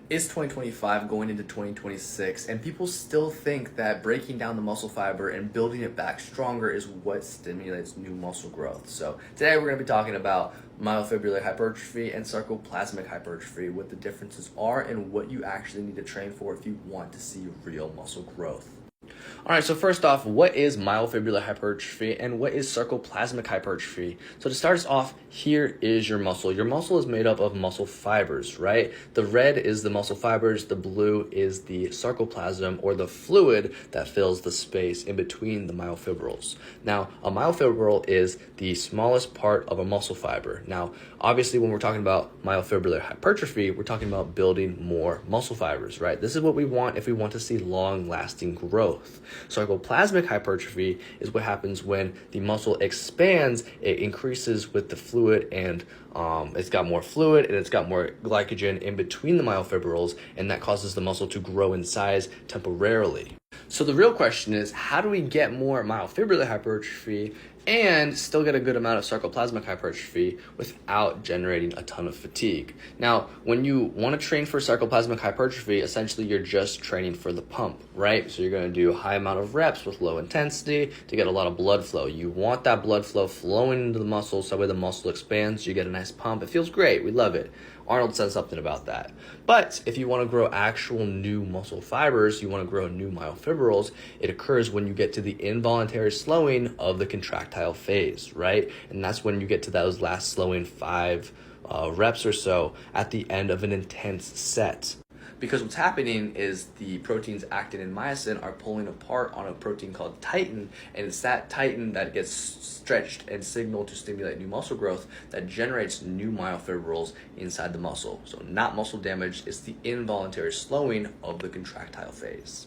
It's 2025 going into 2026, and people still think that breaking down the muscle fiber and building it back stronger is what stimulates new muscle growth. So today we're going to be talking about myofibular hypertrophy and sarcoplasmic hypertrophy, what the differences are and what you actually need to train for if you want to see real muscle growth. All right, so first off, what is myofibular hypertrophy and what is sarcoplasmic hypertrophy? So to start us off, here is your muscle. Your muscle is made up of muscle fibers, right? The red is the muscle fibers, the blue is the sarcoplasm or the fluid that fills the space in between the myofibrils. Now, a myofibril is the smallest part of a muscle fiber. Now, obviously, when we're talking about myofibular hypertrophy, we're talking about building more muscle fibers, right? This is what we want if we want to see long-lasting growth. Sarcoplasmic hypertrophy is what happens when the muscle expands, it increases with the fluid, and it's got more fluid and it's got more glycogen in between the myofibrils, and that causes the muscle to grow in size temporarily. So the real question is, how do we get more myofibular hypertrophy and still get a good amount of sarcoplasmic hypertrophy without generating a ton of fatigue? Now, when you want to train for sarcoplasmic hypertrophy, essentially you're just training for the pump, right? So you're going to do a high amount of reps with low intensity to get a lot of blood flow. You want that blood flow flowing into the muscle, so that way the muscle expands, you get a nice pump. It feels great. We love it. Arnold said something about that. But if you want to grow actual new muscle fibers, you want to grow new myofibrils, it occurs when you get to the involuntary slowing of the contractile phase, right? And that's when you get to those last slowing 5 reps or so at the end of an intense set. Because what's happening is the proteins actin and myosin are pulling apart on a protein called titin, and it's that titin that gets stretched and signaled to stimulate new muscle growth that generates new myofibrils inside the muscle. So not muscle damage, it's the involuntary slowing of the contractile phase.